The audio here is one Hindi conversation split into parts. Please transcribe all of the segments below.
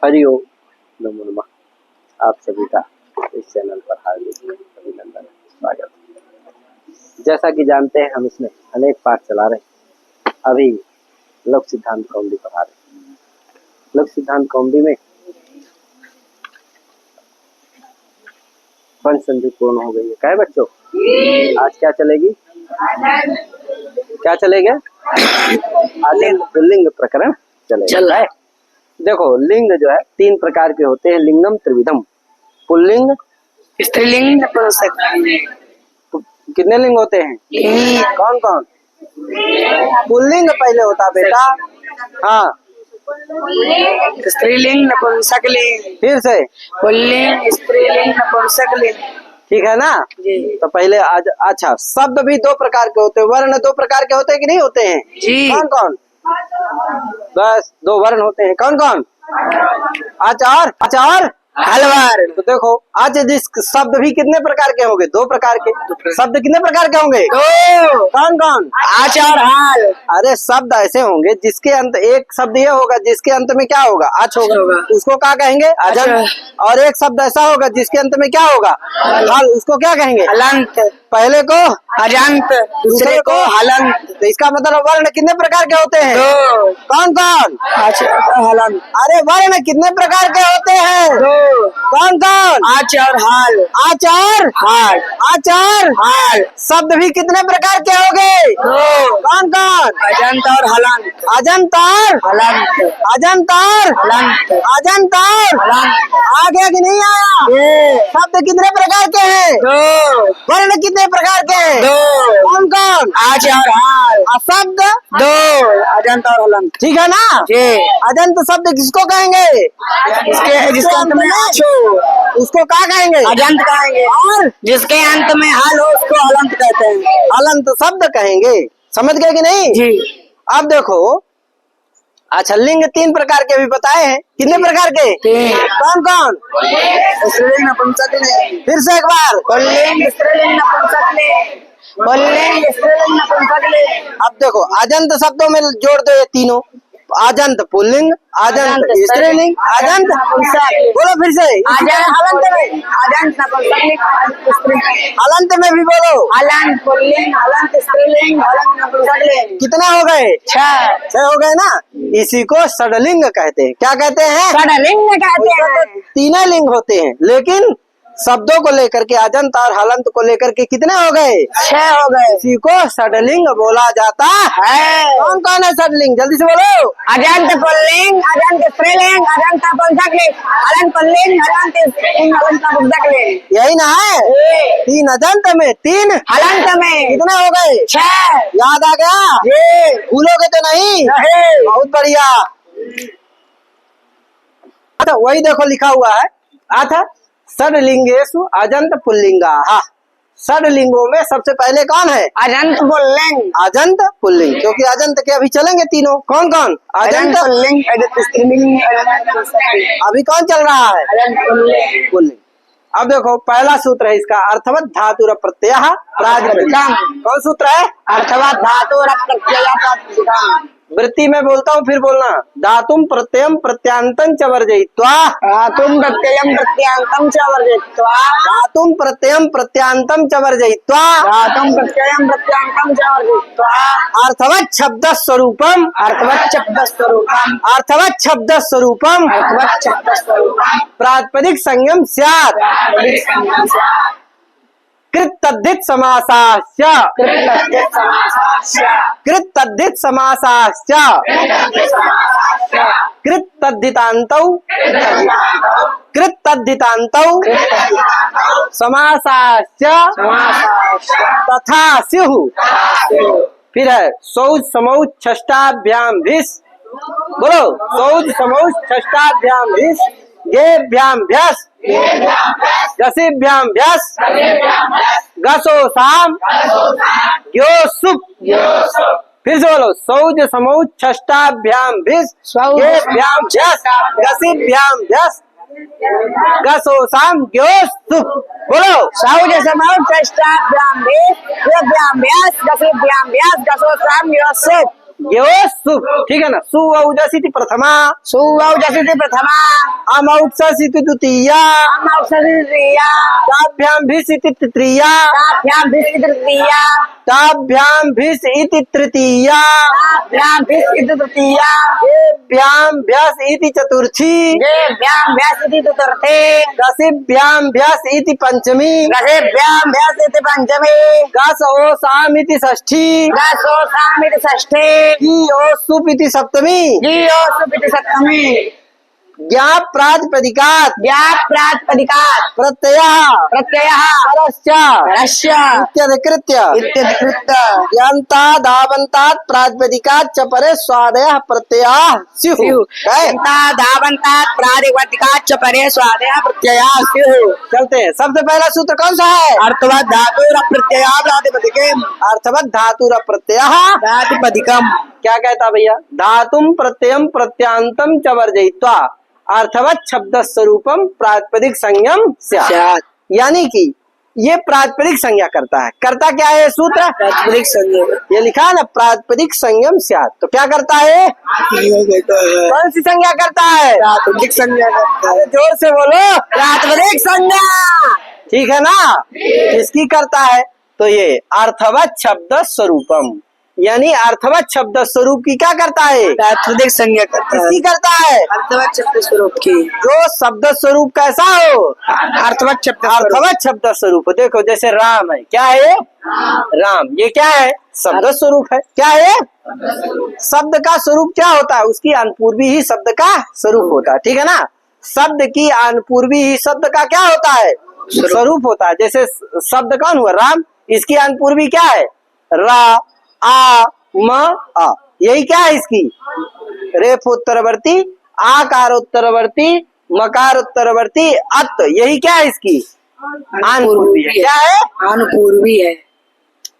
हरिओम, नमो नमः। आप सभी का इस चैनल पर हार्दिक अभिनंदन, स्वागत। जैसा कि जानते हैं, हम इसमें अनेक पाठ चला रहे हैं। अभी लघु सिद्धांत कौमुदी पढ़ा रहे हैं। लघु सिद्धांत कौमुदी में पंच संधि पूर्ण हो गई है। क्या है बच्चों? आज क्या चलेगी? क्या चलेगा? आलिंग पुल्लिंग प्रकरण चलेगा। देखो, लिंग जो है तीन प्रकार के होते हैं। लिंगम त्रिविधम, पुल्लिंग, स्त्रीलिंग, नपुंसक। कितने लिंग होते हैं? कौन कौन? पुल्लिंग पहले होता बेटा। हाँ, स्त्रीलिंग, नपुंसक लिंग। फिर से पुल्लिंग, स्त्रीलिंग, नपुंसक लिंग। ठीक है ना जी। तो पहले आज अच्छा, शब्द भी दो प्रकार के होते हैं। वर्ण दो प्रकार के होते हैं कि नहीं होते हैं? जी। कौन कौन? बस दो वर्ण होते हैं। कौन कौन? आचार, आचार, हलवार। तो देखो, आज जिस शब्द भी कितने प्रकार के होंगे? दो प्रकार के। शब्द कितने प्रकार के होंगे? दो। कौन कौन? आचार, हाल। अरे शब्द ऐसे होंगे जिसके अंत, एक शब्द ये होगा जिसके अंत में क्या होगा? आच होगा, उसको क्या कहेंगे? अजंत। और एक शब्द ऐसा होगा जिसके अंत में क्या होगा? हाल, उसको क्या कहेंगे? हलंत। पहले को अजंत, दूसरे को हलंत। तो इसका मतलब वर्ण कितने प्रकार के होते हैं? दो। कौन कौन? आचार, हलंत। अरे वर्ण कितने प्रकार के होते हैं? दो। कौन कौन? आचार, हाल। आचार, हाल। आचार, हाल। शब्द भी कितने प्रकार के हो गए? दो। कौन कौन? अजंत और हलंत। अजंत और हलंत। अजंत और हलंत। अजंत और हलंत। आ गया कि नहीं आया? शब्द कितने प्रकार के हैं? दो। वर्ण कितने प्रकार के हैं? दो। कौन कौन? आचार, हाल। शब्द दो। अजंत और हलंत। ठीक है ना? जी। अजंत शब्द किसको कहेंगे? जिसके अंत में आच हो, उसको क्या कहेंगे? अजंत कहेंगे। और जिसके अंत में हाल हो, उसको हलंत कहते हैं। हलंत शब्द कहेंगे। समझ गए कि नहीं? जी। अब देखो, अच्छा, लिंग तीन प्रकार के भी बताए हैं। कितने प्रकार के? तीन। कौन कौन? स्त्रीलिंग, नपुंसक लिंग। फिर से एक बार। पुल्लिंग, स्त्रीलिंग, नपुंसक लिंग। पुल्लिंग, स्त्रीलिंग, नपुंसक लिंग। अब देखो, अजंत शब्दों में जोड़ दो ये तीनों। अजंत पुल्लिंग, अजंत स्त्रीलिंग, अजंत नपुंसक। बोलो फिर से। अजंत, हलंत में अजंत, नपुंसक लिंग, हलंत, स्त्रीलिंग। हलंत में भी बोलो। हलंत पुल्लिंग, हलंत स्त्रीलिंग, हलंत नपुंसक लिंग। कितना हो गए? 6 हो गए ना? इसी को षडलिंग कहते हैं। क्या कहते हैं? षडलिंग कहते हैं। तीन लिंग होते हैं, लेकिन शब्दों को लेकर के, अजंत और हलंत को लेकर के कितने हो गए? 6 हो गए। इसी को षडलिंग बोला जाता है। कौन कौन है षडलिंग? जल्दी से बोलो। अजंत पुल्लिंग, अजंत स्त्रीलिंग, अजंत नपुंसक लिंग, हलंत पुल्लिंग, हलंत स्त्रीलिंग, हलंत नपुंसक लिंग। यही ना है? तीन अजंत में, तीन हलंत में। कितने हो गए? 6। याद आ गया? जी। भूलोगे तो नहीं? बहुत बढ़िया। अच्छा, वही देखो लिखा हुआ है। आता षडलिंगेषु अजंत पुल्लिंगा। षडलिंगों में सबसे पहले कौन है? अजंत पुल्लिंग। अजंत पुल्लिंग, क्योंकि अजंत के अभी चलेंगे तीनों। कौन कौन? अजंत पुल्लिंग, अजंत स्त्रीलिंग, अजंत नपुंसक लिंग। अभी कौन चल रहा है? अजंत पुल्लिंग। पुल्लिंग। अब देखो, पहला सूत्र है इसका, अर्थवत धातुर प्रत्यय प्रातिपदिकम्। कौन सूत्र है? अर्थवत धातुर प्रत्यय प्रातिपदिकम्। वृत्ति में बोलता हूँ, फिर बोलना। धातुम प्रत्ययम प्रत्यांतं च वर्जयित्वा। धातुम प्रत्ययम प्रत्यांतं च वर्जयित्वा। धातुम प्रत्ययम प्रत्यांतं च वर्जयित्वा। धातुम प्रत्ययम प्रत्यांतं च वर्जयित्वा। अर्थवत शब्द स्वरूपम, अर्थवत शब्द स्वरूपम, अर्थवत शब्द स्वरूपम अर्थवत शब्द स्वरूपम। प्रातिपदिक संयम स्यात्। कृत तद्धित समासाश्च, कृतद्धित समासाश्च, कृत तद्धित समासाश्च, कृत तद्धितान्तौ, कृत तद्धितान्तौ समासाश्च तथा स्युः। फिर है सौज समौज षष्ठाभ्याम भिस। बोलो, सौज समौज षष्ठाभ्याम भिस, गेभ्याम भ्यस, गसिभ्याम भ्यस, गसो साम, ग्यो सुप। फिर से बोलो, सौज समौज षष्ठाभ्याम भिस, गेभ्याम भ्यस, गसिभ्याम भ्यस, गसो साम ग्यो सुप। बोलो, सौज समौज षष्ठाभ्याम भिस, गेभ्याम भ्यस, गसिभ्याम भ्यस, गसो साम ग्यो सुप। यो सुप, ठीक है ना। सुऔजसीति प्रथमा, सुऔजसीति प्रथमा, अमौक्षसीति द्वितीया, अमौक्षसीति तृतीया, ताभ्याम भिष इति तृतीया, ताभ्याम भिष इति तृतीया, ताभ्याम भिष इति तृतीया, ताभ्याम भिष इति तृतीया, येभ्याम भ्यास इति चतुर्थी, येभ्याम भ्यास इति चतुर्थी, गसेभ्याम भ्यास इति पंचमी, गसेभ्याम भ्यास इति पंचमी, गसओसाम इति षष्ठी, गसोसाम इति षष्ठी, गीओसुप इति सप्तमी, गीओसुप इति सप्तमी, ज्ञाप प्रातिपदिकात्, ज्ञाप प्रातिपदिकात्, प्रत्ययः, प्रत्ययः, परश्च, परश्च, इत्यधिकृत्य, इत्यधिकृत्य, यन्ता धावन्तात् प्रातिपदिकात् च परे स्वादयः प्रत्ययाः स्युः। यन्ता धावन्तात् प्रातिपदिकात् च परे स्वादयः प्रत्ययाः स्युः। चलते हैं। सबसे पहला सूत्र कौन सा है? अर्थवत् धातुर प्रत्ययः प्रातिपदिकम्, अर्थवत् धातुर प्रत्ययः प्रातिपदिकम्। क्या कहता भैया? धातुम प्रत्ययम प्रत्यांतम च वर्जयित्वा अर्थवत शब्द स्वरूपम प्रातिपदिक संज्ञम स्यात्। यानी कि ये प्रातिपदिक संज्ञा करता है। करता क्या है सूत्र? प्रातिपदिक संज्ञा। ये लिखा है ना, प्रातिपदिक संज्ञम स्यात्। तो क्या करता है? कौन सी संज्ञा करता है? प्रातिपदिक संज्ञा करता है। जोर से बोलो। प्रातिपदिक संज्ञा, ठीक है ना। किसकी करता है? तो ये अर्थवत शब्द स्वरूपम, यानी अर्थवत शब्द स्वरूप की क्या करता है? प्रातिपदिक संज्ञा करता है। किसकी करता है? अर्थवत शब्द स्वरूप की। जो शब्द स्वरूप कैसा हो? अर्थवत शब्द, अर्थवत शब्द स्वरूप। देखो जैसे राम है, क्या है? राम, ये क्या है? शब्द स्वरूप है। क्या है? शब्द का स्वरूप क्या होता है? उसकी अनपूर्वी ही शब्द का स्वरूप होता है, ठीक है ना। शब्द की अनपूर्वी ही शब्द का क्या होता है? स्वरूप होता है। जैसे शब्द कौन हुआ? राम, इसकी अनपूर्वी क्या है? रा, आ, म, आ। यही क्या है इसकी? रेफ उत्तरवर्ती, आकार उत्तरवर्ती, मकार उत्तरवर्ती, अत। यही क्या है इसकी? अनपूर्वी है। क्या है? अनपूर्वी है।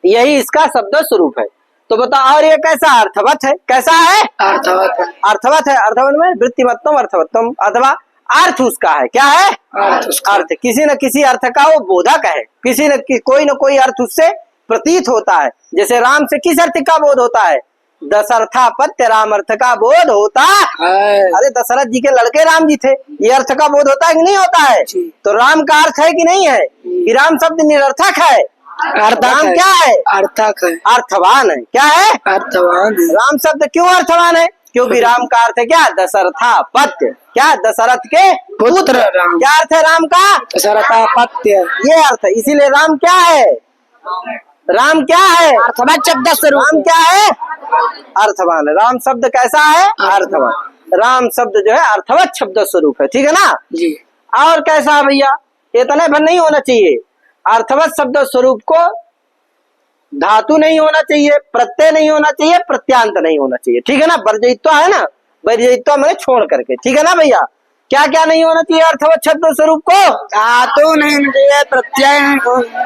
यही इसका शब्द स्वरूप है। तो बताओ, और ये कैसा? अर्थवत है। कैसा है? अर्थवत है। अर्थवत है। अर्थवत में वृत्तिमत्तम अर्थवत्तम, अथवा अर्थ उसका है। क्या है? अर्थ। किसी न किसी अर्थ का वो बोधक है। किसी न कोई न कोई अर्थ उससे प्रतीत होता है। जैसे राम से किस अर्थ का बोध होता है? दशरथापत्य राम अर्थ का बोध होता है। अरे दशरथ जी के लड़के राम जी थे, ये अर्थ का बोध होता है कि नहीं होता है? तो राम का अर्थ है कि नहीं है? कि राम शब्द निरर्थक है? राम क्या है? अर्थक है। अर्थवान है। क्या है? अर्थवान है। राम शब्द क्यों अर्थवान है? क्योंकि राम का अर्थ है क्या? दशरथापत्य। क्या? दशरथ के पुत्र राम। क्या अर्थ है राम का? दशरथापत्य, ये अर्थ है। इसीलिए राम क्या है? राम क्या है? अर्थवत शब्द स्वरूप। राम क्या है? अर्थवान। राम शब्द कैसा है? अर्थवान। राम शब्द जो है अर्थवत शब्द स्वरूप है, ठीक है ना जी। और कैसा है भैया? इतने भर नहीं होना चाहिए। अर्थवत शब्द स्वरूप को धातु नहीं होना चाहिए, प्रत्यय नहीं होना चाहिए, प्रत्यांत नहीं होना चाहिए, ठीक है ना। वर्जयित्व है ना, वर्जयित्व मैंने छोड़ करके, ठीक है ना भैया। क्या क्या नहीं होना चाहिए अर्थवत शब्द स्वरूप को? धातु नहीं होना चाहिए, प्रत्यय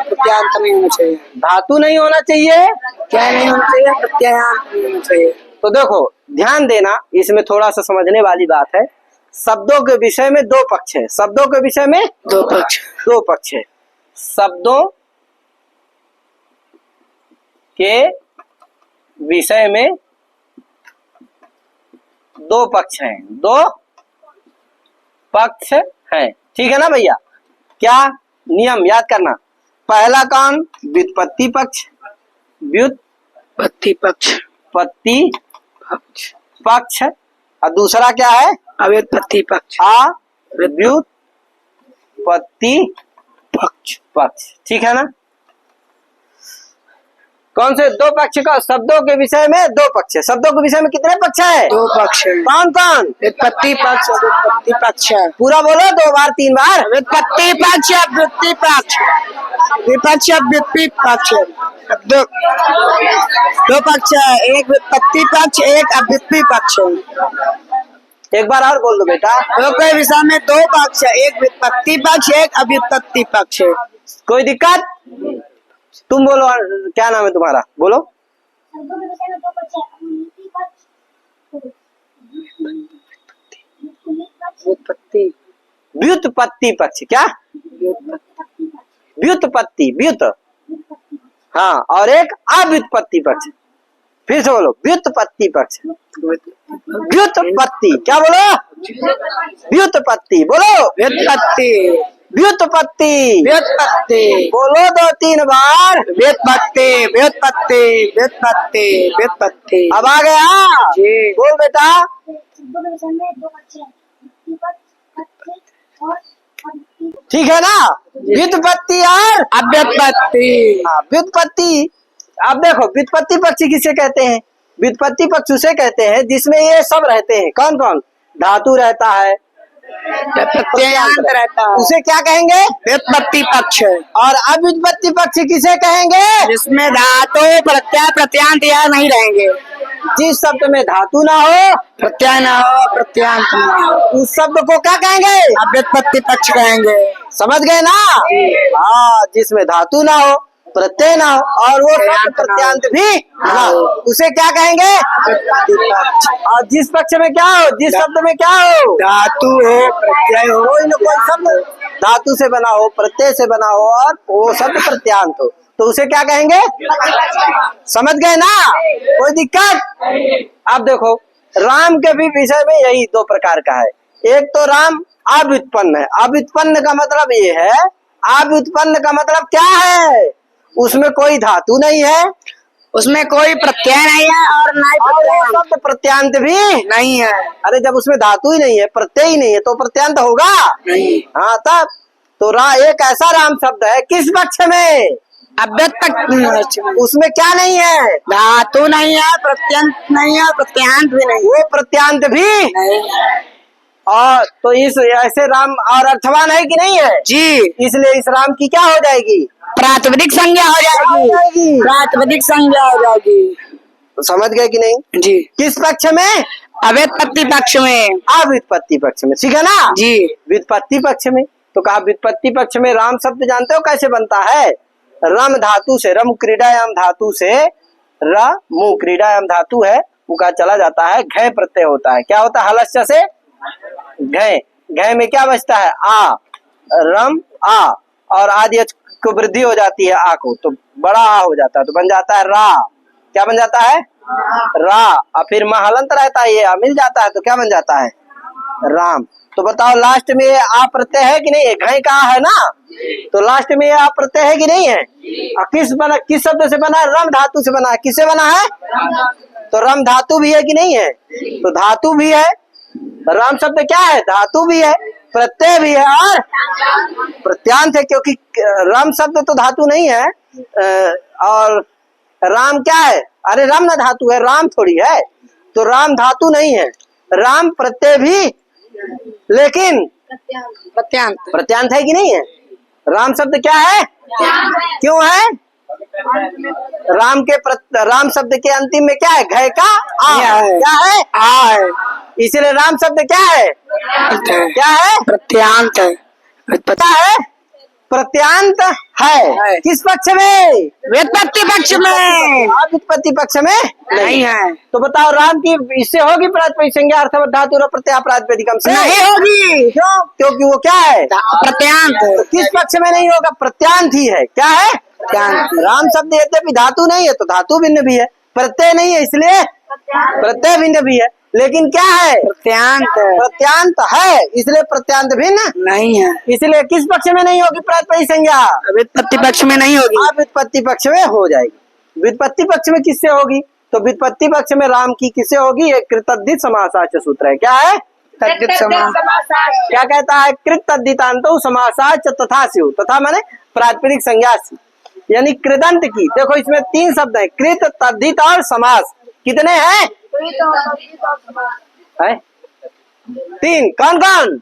प्रत्यांत नहीं होना चाहिए। धातु नहीं होना चाहिए, क्या नहीं होना चाहिए? प्रत्यांत नहीं होना चाहिए। तो देखो ध्यान देना, इसमें थोड़ा सा समझने वाली बात है। शब्दों के विषय में दो पक्ष है। शब्दों के विषय में दो पक्ष, दो पक्ष है। शब्दों के विषय में दो पक्ष हैं। दो पक्ष है, ठीक है ना भैया। क्या नियम याद करना? पहला कौन? व्युत्पत्ति पक्ष। व्युत्पत्ति पक्ष, पत्ति पक्ष। और दूसरा क्या है? अव्युत्पत्ति पक्ष। व्युत्पत्ति पक्ष, ठीक है ना। कौन से दो पक्ष का? शब्दों के विषय में दो पक्ष है। शब्दों के विषय में कितने पक्ष है? दो पक्ष है। कौन कौन? व्युत्पत्ति पक्ष, व्युत्पत्ति पक्ष। पूरा बोलो, दो बार तीन बार। व्युत्पत्ति पक्ष, व्युत्पत्ति पक्ष, विपक्ष, व्युत्पत्ति पक्ष। दो पक्ष है, एक व्युत्पत्ति पक्ष, एक अव्युत्पत्ति पक्ष। एक बार और बोल दो बेटा। दो के विषय में दो पक्ष है, एक व्युत्पत्ति पक्ष, एक अव्युत्पत्ति पक्ष। कोई दिक्कत? तुम बोलो, क्या नाम है तुम्हारा? बोलो। व्युत्पत्ति पक्ष। क्या? व्युत्पत्ति, व्युत, हाँ। और एक अव्युत्पत्ति पक्ष। फिर से बोलो, व्युत्पत्ति पक्ष। व्युत्पत्ति, क्या बोलो? व्युत्पत्ति बोलो। व्युत्पत्ति, व्युत्पत्ति, व्युत्पत्ति, बोलो 2-3 बार। व्युत्पत्ति, व्युत्पत्ति, व्युत्पत्ति, व्युत्पत्ति। अब आ गया? जी। बोल बेटा। ठीक है ना? व्युत्पत्ति और अव्युत्पत्ति। हाँ, व्युत्पत्ति। अब देखो, व्युत्पत्ति पक्ष किसे कहते हैं? व्युत्पत्ति पक्ष उसे कहते हैं जिसमें ये सब रहते हैं। कौन कौन? धातु रहता है, प्रत्ययांत रहता है, उसे क्या कहेंगे? व्युत्पत्ति पक्ष। और अव्युत्पत्ति पक्ष किसे कहेंगे? जिसमें धातु प्रत्यय प्रत्यांत या नहीं रहेंगे। जिस शब्द में धातु ना हो, प्रत्यय न हो, प्रत्यांत न हो, उस शब्द को क्या कहेंगे? अव्युत्पत्ति पक्ष कहेंगे। समझ गए ना? हाँ, जिसमें धातु ना हो, प्रत्यय ना हो और वो शब्द प्रत्यांत भी ना हो, उसे क्या कहेंगे? और जिस पक्ष में क्या हो, जिस शब्द में क्या हो, धातु हो, प्रत्यय हो, कोई न कोई शब्द धातु से बना हो, प्रत्यय से बना हो और वो शब्द प्रत्यांत हो, तो उसे क्या कहेंगे? समझ गए ना? कोई दिक्कत? अब देखो, राम के भी विषय में यही 2 प्रकार का है। एक तो राम अव्युत्पन्न है। अव्युत्पन्न का मतलब ये है, अव्युत्पन्न का मतलब क्या है? उसमें कोई धातु नहीं है, उसमें कोई प्रत्यय नहीं है और ना ही वो शब्द प्रत्यांत भी नहीं है। अरे जब उसमें धातु ही नहीं है, प्रत्यय ही नहीं है, तो प्रत्यांत होगा नहीं। हाँ, तब तो एक ऐसा राम शब्द है किस पक्ष में? अव्युत्पत्ति। उसमें क्या नहीं है? धातु नहीं है, प्रत्यंत नहीं है, प्रत्यांत भी नहीं वो प्रत्यांत भी नहीं। और तो इस ऐसे राम और अर्थवान है कि नहीं है? जी। इसलिए इस राम की क्या हो जाएगी? प्रातिपदिक संज्ञा हो जाएगी। प्रातिपदिक संज्ञा हो जाएगी। तो समझ गए कि नहीं? जी। किस पक्ष में? अव्युत्पत्ति पक्ष में। अव्युत्पत्ति पक्ष में, ठीक है ना? जी। व्युत्पत्ति पक्ष में तो कहा, व्युत्पत्ति पक्ष में राम शब्द जानते हो कैसे बनता है? रम धातु से, रम क्रीडायाम धातु से, रमु क्रीडायाम धातु है, वो का चला जाता है, घय प्रत्यय होता है। क्या होता है? हलस्य से घय। घय में क्या बचता है? आ, रम आ, और आदि को वृद्धि हो जाती है आ को, तो बड़ा आ हो जाता है, तो बन जाता है रा। क्या बन जाता है? रा। और फिर महलंत रहता है, ये मिल जाता है, तो क्या बन जाता है? राम। तो बताओ, लास्ट में ये आ प्रत्यय है कि नहीं है? घय का है ना, तो लास्ट में ये आ प्रत्यय है कि नहीं है? और किस शब्द से बना है? रम धातु से बना है। किससे बना है? तो रम धातु भी है कि नहीं है? तो धातु भी है, राम शब्द क्या है? धातु भी है, प्रत्यय भी है और प्रत्यांत है, क्योंकि राम शब्द तो धातु नहीं है। और राम क्या है? अरे राम ना धातु है, राम थोड़ी है, तो राम धातु नहीं है, राम प्रत्यय भी, लेकिन प्रत्यांत। प्रत्यांत है कि नहीं है? राम शब्द क्या है? क्यों है? राम शब्द के अंतिम में क्या है? घय का आ है। क्या है? आ है। इसलिए राम शब्द क्या है? क्या है? प्रत्यांत है। पता है? प्रत्यांत है। किस पक्ष में? व्युत्पत्ति पक्ष में। व्युत्पत्ति पक्ष में नहीं है। तो बताओ, राम की इससे होगी प्रातिपदिक संज्ञा अर्थवत धातु और प्रत्यय प्रातिपदिकम से? नहीं होगी। क्यों? क्योंकि वो क्या है? प्रत्यांत। तो किस पक्ष में नहीं होगा? प्रत्यांत ही है। क्या है? प्रत्यांत। राम शब्द यद्यपि धातु नहीं है, तो धातु भिन्न भी है, प्रत्यय नहीं है, इसलिए प्रत्यय भिन्न भी है, लेकिन क्या है? प्रत्यांत। प्रत्यांत है, इसलिए प्रत्यांत भिन्न नहीं है। इसलिए किस पक्ष में नहीं होगी प्रातिपदिक संज्ञा? व्युत्पत्ति पक्ष में नहीं होगी। व्युत्पत्ति पक्ष में हो जाएगी। व्युत्पत्ति पक्ष में किससे होगी? तो व्युत्पत्ति पक्ष में राम की किससे होगी? एक कृतद्धित समासाच सूत्र है। क्या है? तद्धित समास। क्या कहता है? कृत तद्धितांतो समासाच तथा स्यु। तथा माने प्रातिपदिक संज्ञा, यानी कृदंत की। देखो, इसमें 3 शब्द है, कृत, तद्धित और समास। कितने हैं? है 3। कौन कौन?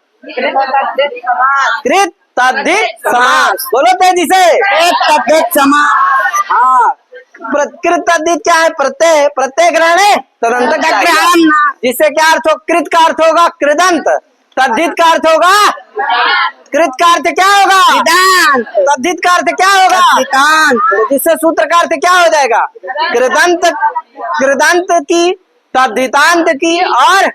कृत, तद्धित, समास। बोलो तेजी से। तद्धित समास। हाँ, कृत तद्धित क्या है? प्रत्यय। प्रत्यय ग्रहण है तदंत ग्रहण। जिससे क्या अर्थ हो? कृत का अर्थ होगा कृदंत, तद्धित का अर्थ होगा कृत का अर्थ क्या होगा? कृदंत। तद्धित का अर्थ क्या होगा? तद्धितांत। तो जिससे सूत्र का अर्थ क्या हो जाएगा? कृदंत, कृदंत की, तद्धितांत की और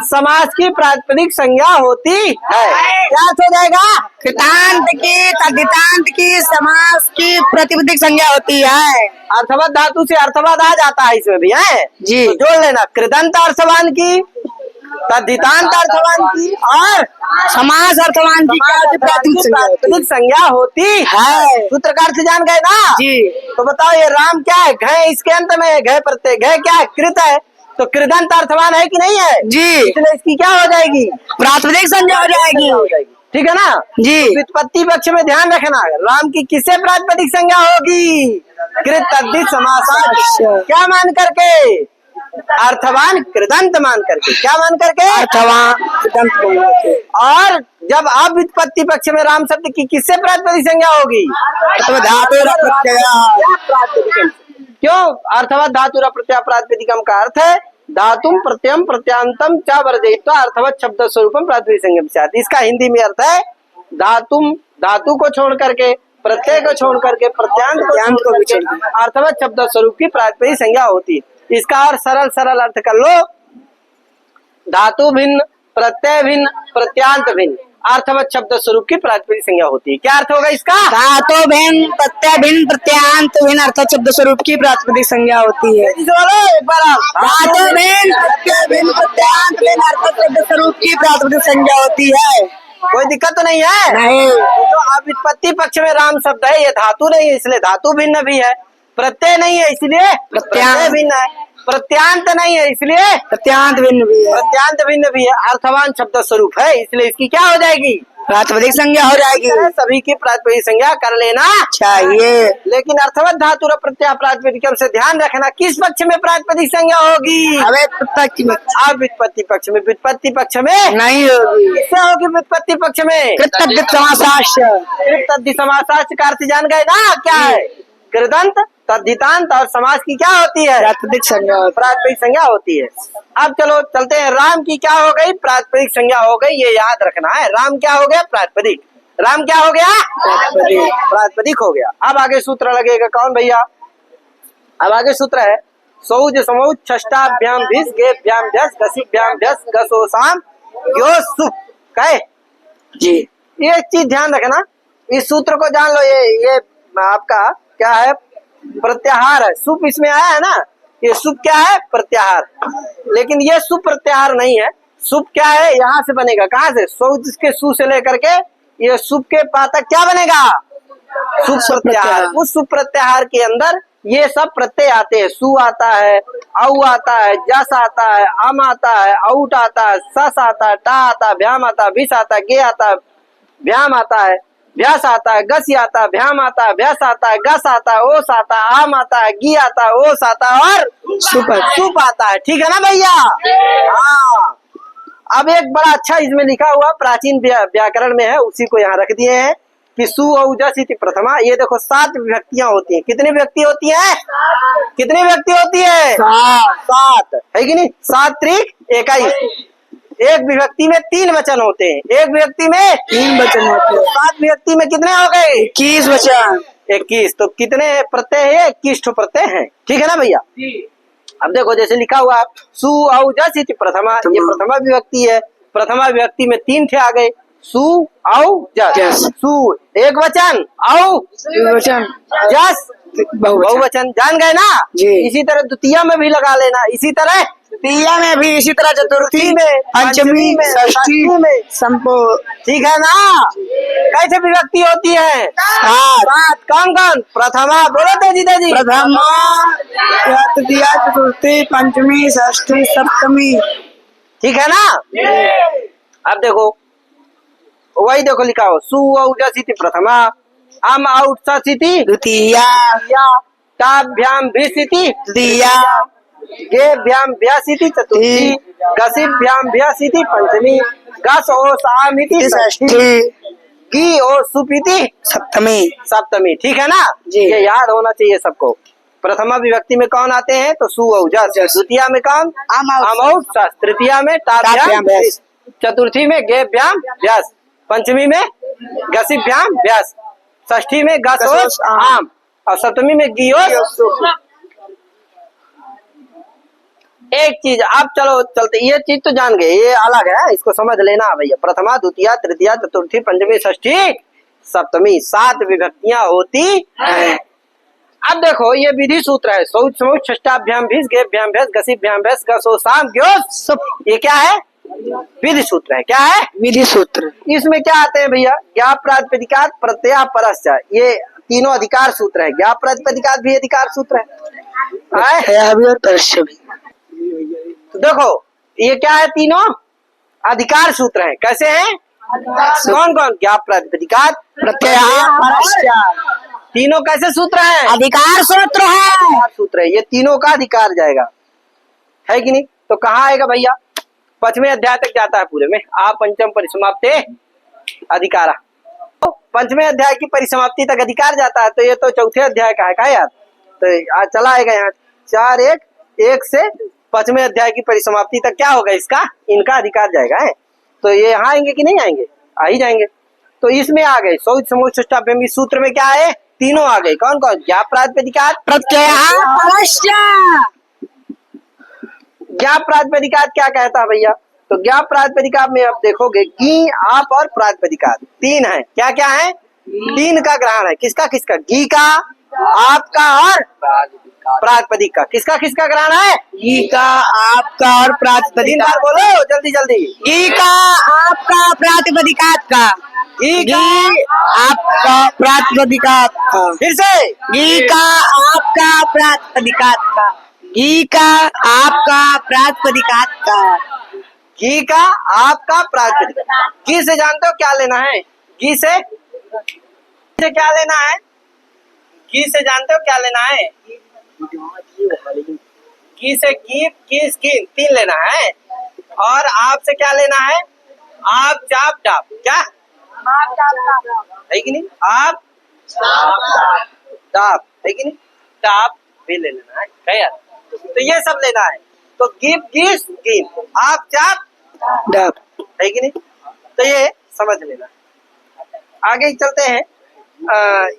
समास की प्रातिपदिक संज्ञा होती है। क्या हो जाएगा? कृतांत की तद्धितांत की समास की प्रतिपदिक संज्ञा होती है। अर्थवत धातु से अर्थवाद आ जाता है इसमें भी है जी। तो जोड़ लेना, कृदंत अर्थवान की, तद्धितांत अर्थवान की और समास अर्थवान की प्रातिपदिक संज्ञा होती है। सूत्रकार से जान गए ना जी। तो बताओ ये राम क्या है? घय इसके अंत में है, घय प्रत्यय, घय क्या है? कृत है, तो कृदंत अर्थवान है कि नहीं है जी। इसलिए इसकी क्या हो जाएगी? प्रातिपदिक संज्ञा हो जाएगी। ठीक है ना जी। तो व्युत्पत्ति पक्ष में ध्यान रखना, राम की किससे प्रातिपदिक संज्ञा होगी? कृत तद्धित समास। क्या मान करके? अर्थवान कृदंत मान करके। क्या मान करके? अर्थवान कृदंत। और जब अव्युत्पत्ति पक्ष में राम शब्द की किससे प्रातिपदिक संज्ञा होगी? क्यों? अर्थवत धातु प्रत्यय प्रातिपदिकम का अर्थ है धातुम प्रत्ययम प्रत्यांतम च वर्जयित्वा अर्थवत शब्द स्वरूपम प्रातिपदिक संज्ञा स्यात्। इसका हिंदी में अर्थ है धातुम, धातु को छोड़ करके, प्रत्यय को छोड़ करके, प्रत्यांत को छोड़ करके अर्थवत शब्द स्वरूप की प्रातिपदिक संज्ञा होती है। इसका और सरल अर्थ कर लो, धातु भिन्न, प्रत्यय भिन्न, प्रत्यांत भिन्न, अर्थवत शब्द स्वरूप की प्रातिपदिक संज्ञा होती है। क्या अर्थ होगा इसका? धातु भिन्न, प्रत्यय भिन्न, प्रत्यांत भिन्न, अर्थवत शब्द स्वरूप की प्रातिपदिक संज्ञा होती है। एक बार धातु भिन्न, प्रत्यय भिन्न, प्रत्यांत भिन्न, अर्थवत शब्द स्वरूप की प्रातिपदिक संज्ञा होती है। कोई दिक्कत तो नहीं है? नहीं। तो अव्युत्पत्ति पक्ष में राम शब्द है, ये धातु नहीं है इसलिए धातु भिन्न भी है, प्रत्यय नहीं है इसलिए प्रत्यय भिन्न है, प्रत्यांत नहीं है इसलिए प्रत्यांत भिन्न भी है, प्रत्यांत भिन्न भी है, अर्थवान शब्द स्वरूप है इसलिए इसकी क्या हो जाएगी? प्रातिपदिक संज्ञा हो जाएगी। सभी की प्रातिपदिक संज्ञा कर लेना चाहिए। लेकिन अर्थवत धातु प्रत्यय प्रातिपदिकम से ध्यान रखना, किस पक्ष में प्रातिपदिक संज्ञा होगी? अव्युत्पत्ति पक्ष में। व्युत्पत्ति पक्ष में नहीं होगी। किससे होगी? व्युत्पत्ति पक्ष में कृतज्ञ समासाश्च। तद्धि समासाश्च का अर्थ जान गए ना क्या है? कृदंत, तद्धितांत और समास की क्या होती है? प्रातिपदिक संज्ञा। प्रातिपदिक संज्ञा होती है। अब चलो चलते हैं, राम की क्या हो गई? प्रातिपदिक संज्ञा हो गई, ये याद रखना है। राम क्या हो गया? प्रातिपदिक। राम क्या हो गया? प्रातिपदिक हो गया। अब आगे सूत्र लगेगा कौन भैया? अब आगे सूत्र है सौज समौज षष्ठाभ्याम भिस गेभ्याम भ्यस गसिभ्याम भ्यस गसो साम यो सुप कहे जी। ये चीज ध्यान रखना, इस सूत्र को जान लो। ये आपका क्या है? प्रत्याहार है। सुप इसमें आया है ना, ये सुप क्या है? प्रत्याहार। लेकिन ये सुप प्रत्याहार नहीं है। सुप क्या है? यहाँ से बनेगा, कहाँ से? सौज के सु से लेकर के ये सुप के पा तक क्या बनेगा? सुप प्रत्याहार। उस सुप प्रत्याहार के अंदर ये सब प्रत्यय आते हैं। सु आता है, औ आता है, जस आता है, अम आता है, औट आता है, सस आता है, टा आता है, भ्याम आता है, भिस आता है, गे आता है, भ्याम आता है, भ्यास आता है, गस आता है, भ्याम आता है, भ्यास आता है, गस आता है, ओस आता है, आम आता है, गी आता है, ओस आता है और सुप आता है। ठीक है ना भैया? हाँ। अब एक बड़ा अच्छा इसमें लिखा हुआ प्राचीन व्याकरण में है, उसी को यहाँ रख दिए हैं कि सु औजस इति प्रथमा। ये देखो 7 विभक्तियां होती हैं। कितनी विभक्ति होती है? कितनी विभक्ति होती है? 7 है कि नहीं? 7 त्रिक 21। एक विभक्ति में 3 वचन होते हैं, एक विभक्ति में 3 वचन होते हैं। 7 विभक्ति में कितने हो गए? 21 वचन। 21। तो कितने प्रत्यय है? 21 प्रत्यय है। ठीक है ना भैया? अब देखो जैसे लिखा हुआ सु औजस इति प्रथमा, ये प्रथमा विभक्ति है। प्रथमा विभक्ति में 3 थे आ गए, सु औजस। सु एक वचन, औ वचन, जस बहुवचन। जान गए ना जी। इसी तरह द्वितीय में भी लगा लेना, इसी तरह तृतीया में भी, इसी तरह चतुर्थी में, पंचमी में, षष्ठी में, संपो। ठीक है ना? कैसे विभक्ति होती है? 7। कौन कौन? प्रथमा, बोलो तेजी तेजी। प्रथमा, तृतीया, चतुर्थी, पंचमी, षष्ठी, सप्तमी। ठीक है ना? अब देखो वही देखो लिखा हो सु औजस इति प्रथमा, अम औट्स इति द्वितीया, ताभ्याम भिस इति तृतीया, गेभ्याम भ्यस इति चतुर्थी, गसिभ्याम भ्यस इति पंचमी, गस ओस आम इति षष्ठी, गी और सुप इति सप्तमी। ठीक है ना? ये याद होना चाहिए सबको। प्रथमा विभक्ति में कौन आते हैं? तो सु औजस। द्वितीया में कौन? अम औट्स। तृतीया में ताभ्याम भिस, चतुर्थी में गेभ्याम भ्यस, पंचमी में गसिभ्याम भ्यस, षष्ठी में गस ओस आम और सप्तमी में गी और सुप। एक चीज अब चलो चलते, ये चीज तो जान गए, ये अलग है, इसको समझ लेना भैया। प्रथमा द्वितीया तृतीया चतुर्थी पंचमी षष्ठी सप्तमी 7 विभक्तियां होती हैं। अब देखो ये विधि सूत्र है, शौच समूच षष्ठाभ्याम भीष गेभ्याम भैंस घसीभ्याम भैंस गसो साम ग्योस, ये क्या है? विधि सूत्र है। क्या है? विधि सूत्र। इसमें क्या आते हैं भैया? ज्ञा प्रातिपदिकात प्रत्यय परस्य, ये तीनों अधिकार सूत्र है। ज्ञा प्रातिपदिकात भी अधिकार सूत्र है भी और परस्य भी। तो देखो ये क्या है? तीनों अधिकार सूत्र है। कैसे हैं? कौन कौन? ज्ञा प्रातिपदिकात प्रत्यय परस्य, तीनों कैसे सूत्र है? अधिकार सूत्र है। अधिकार सूत्र है, ये तीनों का अधिकार जाएगा, है कि नहीं? तो कहाँ आएगा भैया? 5वें अध्याय तक जाता है पूरे में। आप पंचम परिसमाप्ते अधिकारा, तो 5वें अध्याय की परिसमाप्ति तक अधिकार जाता है। तो ये तो चौथे अध्याय का है का यार? तो आज चला आएगा यहाँ 4-1 से 5वें अध्याय की परिसमाप्ति तक क्या होगा? इसका इनका अधिकार जाएगा है। तो ये यहाँ आएंगे कि नहीं आएंगे? आ ही जाएंगे। तो इसमें आ गए शौच समूच षष्ठाभ्याम, इस सूत्र में क्या है? तीनों आ गए। कौन कौन? ज्ञा प्रातिपदिकात प्रत्यय परस्य। ज्ञा प्रातिपदिकात क्या कहता है भैया? तो ज्ञा प्रातिपदिकात में आप देखोगे गी आप और प्रातिपदिकात 3 है। क्या क्या है? 3 का ग्रहण है। किसका किसका? गी का, आपका और प्रातिपदिक का। किसका किसका ग्रहण है? गी का, आपका और 3 प्रातिपदिक। बार बोलो जल्दी जल्दी। गी का, आपका, प्रातिपदिकात का। गी आपका, प्रातिपदिकात का। फिर से गी का, आपका, प्रातिपदिकात का। गी का, आपका, प्रातिपदिकात का। घी का, आपका, प्रातिपदिक। घी से जानते हो क्या लेना है? घी से क्या लेना है? घी से जानते हो क्या लेना है? घी से घी, किस कीन 3 लेना है। और आप से क्या लेना है? आप चाप डाप। क्या है कि नहीं? आप डाप है कि नहीं? डाप भी ले लेना है। क्या यार? तो ये सब लेना है। तो गिप गिस गिन, आप चाप डाप, है कि नहीं? तो ये समझ लेना। आगे चलते हैं।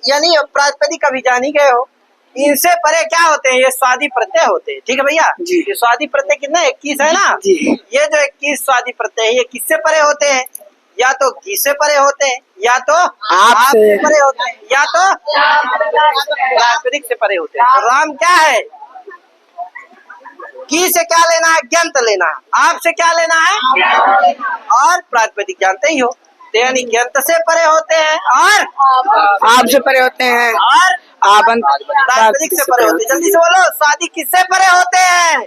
यानी प्रातिपदिक अभी जान ही गए हो। इनसे परे क्या होते हैं? ये स्वादी प्रत्यय होते हैं। ठीक है भैया जी। ये स्वादी प्रत्यय कितना? 21 है ना जी। ये जो 21 स्वादी प्रत्यय है, ये किससे परे होते हैं? या तो घी से परे होते हैं, या तो आप से परे होते हैं, या तो प्रातिपदिक से परे होते हैं। तो राम क्या है? घी से क्या लेना है? ग्यंत लेना है। आप से क्या लेना है? और प्रातिपदिक जानते ही हो। तो यानी ग्यंत से परे होते हैं और आप से परे होते हैं और आबंत प्रातिपदिक से परे होते हैं। जल्दी से बोलो, स्वादी किससे परे होते हैं?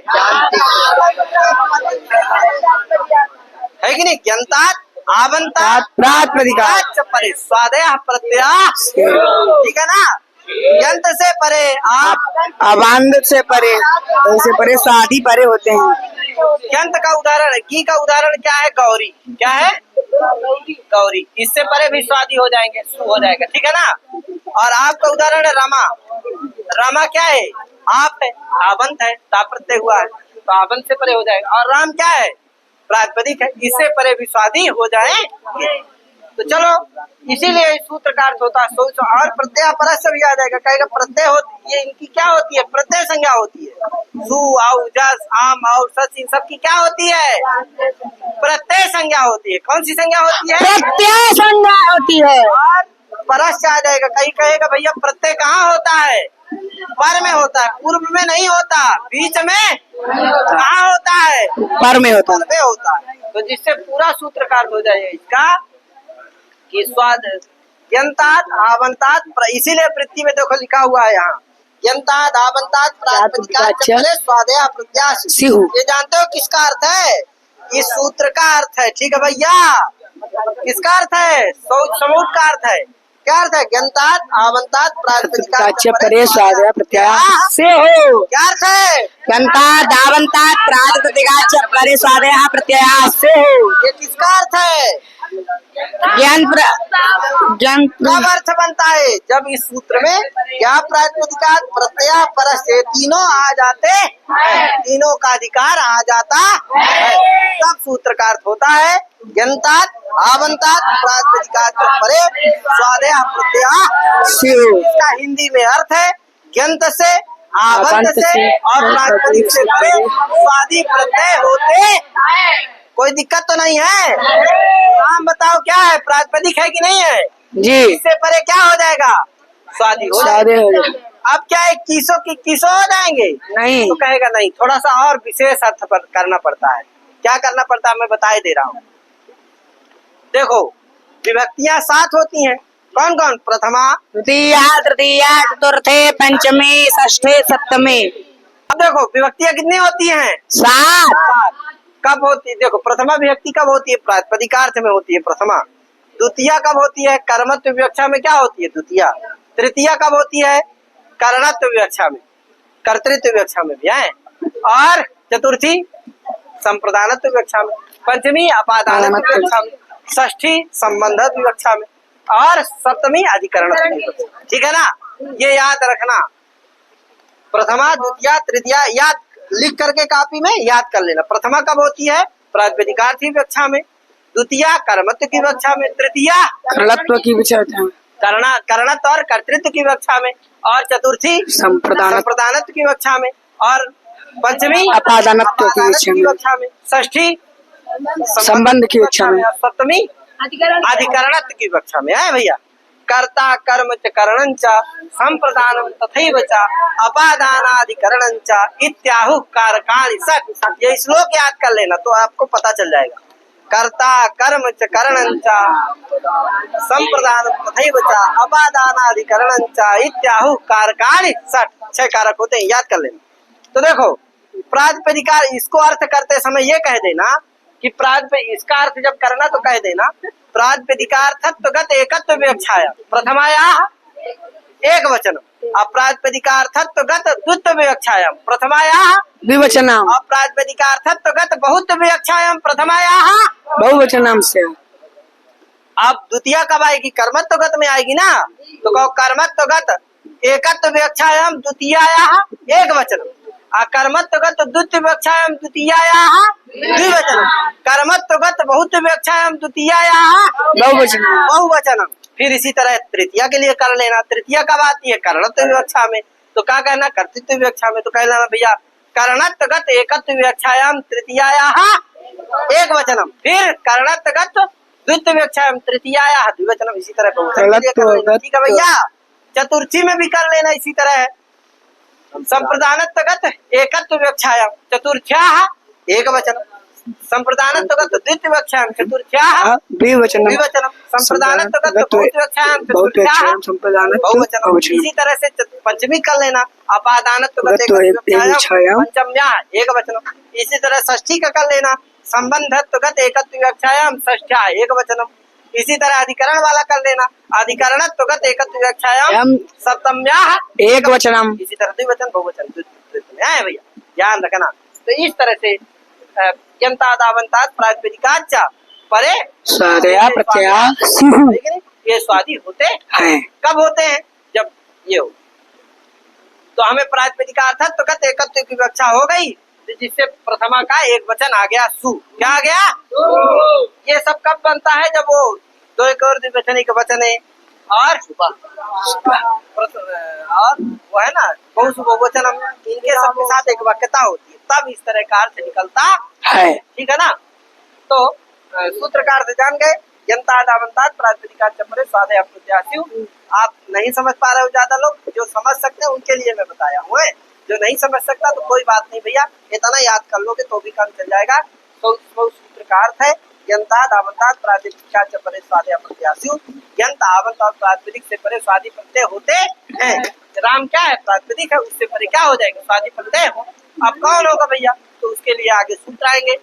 है कि नहीं? ग्यंतात, आवंतात, प्रातिपदिकात से परे स्वादय प्रत्यय। ठीक है ना? ग्यंत से परे आप, अबांध से परे, से परे स्वादी परे होते हैं। ग्यंत का उदाहरण है, घी का उदाहरण क्या है? गौरी। क्या है? गौरी। इससे परे भी स्वादी हो जाएंगे, सु हो जाएगा। ठीक है ना? और आपका उदाहरण है रमा। रमा क्या है? आप है, आवंत है, ताप्रत्यय हुआ है, तो आवंत से परे हो जाएगा। और राम क्या है? प्रातिपदिक है, इससे परे भी स्वादी हो जाएंगे। तो चलो, इसीलिए इस सूत्र का अर्थ होता है सोच। और प्रत्यय परस्य भी आ जाएगा। कहेगा प्रत्यय होती ये इनकी क्या होती है? प्रत्यय संज्ञा होती है। सु आउ जस आम और सच इन सब की क्या होती है? प्रत्यय संज्ञा होती है। कौन सी संज्ञा होती है? प्रत्यय संज्ञा होती है। और परस्य आ जाएगा। कहीं कहेगा भैया प्रत्यय कहाँ होता है? पर में होता है, पूर्व में नहीं होता, बीच में कहाँ होता है? पर में होता है। पर में होता है। तो जिससे पूरा सूत्र का अर्थ हो जाएगा इसका कि स्वाद ग्यंतात आवंतात, इसीलिए वृत्ति में देखो लिखा हुआ है यहाँ ग्यंतात आवंतात प्रातिपदिकात स्वादया प्रत्याश। ये जानते हो किसका अर्थ है? इस सूत्र का अर्थ है। ठीक है भैया? किसका अर्थ है? समूह का अर्थ है। क्या अर्थ है? ग्यंतात आवंतात प्रातिपदिकात परे स्वादया प्रत्याश से हो। क्या अर्थ है? ग्यंतात आवंतात प्रातिपदिकात परे स्वादया प्रत्याश से हो। ये किसका अर्थ है? ज्ञान कब अर्थ बनता है? जब इस सूत्र में क्या प्रातिपदिकात प्रत्यय परस्य तीनों आ जाते हैं, तीनों का अधिकार आ जाता है, तब सूत्र का अर्थ होता है ग्यंतात आवंतात प्रातिपदिकात परे स्वादय प्रत्यय। इसका हिंदी में अर्थ है ग्यंत से, आबंत से और प्रातिपदिक से परे स्वादी प्रत्यय होते। कोई दिक्कत तो नहीं है? नाम बताओ क्या है, प्रातिपदिक है कि नहीं है? जी। इससे परे क्या हो जाएगा? स्वादी हो जाएगा। अब क्या है, किसो की किसो हो जाएंगे? नहीं। तो कहेगा नहीं, थोड़ा सा और विशेष अर्थ पर करना पड़ता है। क्या करना पड़ता है मैं बता ही दे रहा हूँ। देखो विभक्तियां 7 होती हैं। कौन कौन? प्रथमा, द्वितीया, तृतीया, चतुर्थे, पंचमी, षष्ठे, सप्तमी। अब देखो विभक्तियां कितनी होती हैं? 7। कब होती है? देखो प्रथमा विभक्ति कब होती है? प्रातिपदिकार्थ में होती है प्रथमा। द्वितीया कब होती है? कर्मत्व विवक्षा में क्या होती है? द्वितीया। तृतीया कब होती है? करणत्व विवक्षा में, कर्तृत्व विवक्षा में भी है। और चतुर्थी संप्रदानत्व विवक्षा में, पंचमी अपादानत्व विवक्षा में, षष्ठी संबंध विवक्षा में और सप्तमी अधिकरणत्व विवक्षा में। ठीक है ना? ये याद रखना। प्रथमा, द्वितीया, तृतीया याद लिख करके कॉपी में याद कर लेना। प्रथमा कब होती है? प्रातिपदिकार्थ की विवक्षा में। द्वितीया कर्मत्व की विवक्षा में। तृतीया कर्णत्व की विवक्षा में, करणत्व और कर्तृत्व की विवक्षा में। और चतुर्थी संप्रदानत्व की विवक्षा में। और पंचमी अपादानत्व की विवक्षा में। षष्ठी संबंध की विवक्षा में। सप्तमी अधिकरणत्व की विवक्षा में है भैया। कर्ता कर्म च करणं च संप्रदानम तथैव च अपादानाधिकरणं च इत्याहु कारकाणि षट्। ये श्लोक याद कर लेना तो आपको पता चल जाएगा। कर्ता कर्म च करणं च संप्रदानम तथैव च अपादानाधिकरणं च इत्याहु कारकाणि षट्। 6 कारक होते हैं, याद कर लेना। तो देखो प्रातिपदिकार, इसको अर्थ करते समय ये कह देना कि इसका अर्थ जब करना तो कह देना प्रातिपदिकार्थत्वगत एकत्व विवक्षाया प्रथमायाः एक वचन, अप्रातिपदिकार्थत्वगत द्वित्व विवक्षायां प्रथमायाः द्विवचनम, अप्रातिपदिकार्थत्वगत बहुत्व विवक्षायां प्रथमायाः बहुवचनम से। अब द्वितीया कब आएगी? कर्मत्वगत में आएगी ना। तो कहो कर्मत्वगत एकत्व विवक्षायां द्वितीयायाः एक वचन, कर्मत्वगत द्वित्व विवक्षायां द्वितीयायाः द्विवचनम, कर्मत्वगत बहुत्व विवक्षायां द्वितीयायाः बहुवचनम। फिर इसी तरह तृतीया के लिए कर लेना। तृतीया कब आती है? कर्णत्व विवक्षा में। तो क्या कहना? कर्तृत्व विवक्षा में। तो कह लेना भैया कर्णत्वगत एकत्व विवक्षायां तृतीयायाः एक वचनम, फिर कर्णत्वगत द्वित्व विवक्षायां तृतीयायाः द्विवचनम। इसी तरह ठीक है भैया। चतुर्थी में भी कर लेना इसी तरह। संप्रदानत्वगत एकत्व विवक्षायां चतुर्थ्याः एक वचन, संप्रदानत्वगत द्वित्व विवक्षायां चतुर्थ्याः द्विवचनम, संप्रदानत्वगत बहुत्व विवक्षायां चतुर्थ्याः बहुवचनम। इसी तरह से पंचमी कर लेना। अपादानत्वगत एकत्व विवक्षायां पंचम्याः एक वचनम। इसी तरह षष्ठी का कर लेना। संबंधत्वगत एकत्व विवक्षायां षष्ठ्याः एक वचनम। इसी तरह अधिकरण वाला कर लेना। अधिकरणत्वगत एकत्व विवक्षायां सप्तम्याः एक वचनम। इसी तरह द्विवचन बहुवचन है भैया, ध्यान रखना। तो इस तरह से यन्तादावन्तात् प्रातिपदिकाच्च परे स्वादया प्रत्यया ये स्वादी होते हैं। कब होते हैं? जब ये हो। तो हमें प्रातिपदिकार्थत्वगत एकत्व की विवक्षा हो गई, जिससे प्रथमा का एक वचन आ गया सु। क्या आ गया? ये सब कब बनता है? जब वो दो एक और द्विवचन एक वचन है और वो है ना बहुवचनम, इनके सबके साथ एक वाक्यता होती है, तब इस तरह का अर्थ निकलता है। ठीक है ना? तो सूत्र का अर्थ जान गए। यन्तादावन्तात् प्रातिपदिकाच्च परे स्वादया प्रत्यास्यु। आप नहीं समझ पा रहे हो ज्यादा लोग, जो समझ सकते हैं उनके लिए मैं बताया हूँ। जो नहीं समझ सकता तो कोई बात नहीं भैया, इतना याद कर लोगे तो भी काम चल जाएगा। तो सूत्र का अर्थ है यन्तादावन्तात् प्रातिपदिकाच्च परे स्वादया प्रत्यास्यु। यन्त आवन्त और प्रातिपदिक से परे स्वादी प्रत्यय होते हैं। राम क्या है? प्रातिपदिक है, उससे परे क्या हो जाएगा? स्वादी प्रत्यय हो। अब कौन होगा भैया? तो उसके लिए आगे सूत्र आएंगे।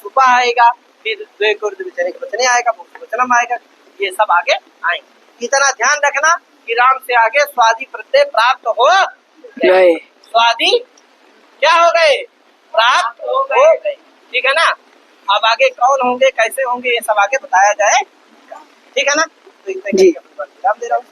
सुपा आएगा, फिर द्विक और द्विवचन एक वचन आएगा, बहुवचनम आएगा, ये सब आगे आएंगे। इतना ध्यान रखना कि राम से आगे स्वादी प्रत्यय प्राप्त हो गए। स्वादी क्या हो गए? प्राप्त हो गए। ठीक है ना? अब आगे कौन होंगे, कैसे होंगे, ये सब आगे बताया जाए। ठीक है ना? तो इतने राम दे रहा हूँ।